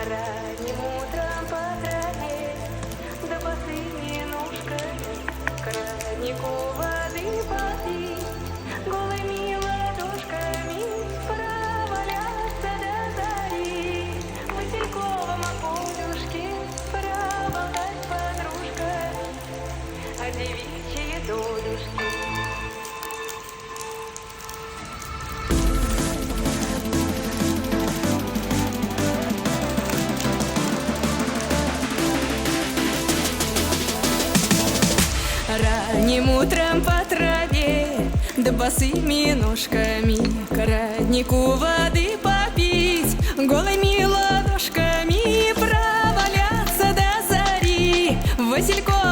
Ранним утром по траве, да босыми ножками к роднику воды попить, голыми ладошками проваляться до зари, в васильковом окошке проболтать с подружками о девичьей долюшке. Ранним утром по траве, да босыми ножками к роднику воды попить, голыми ладошками проваляться до зари, в васильковом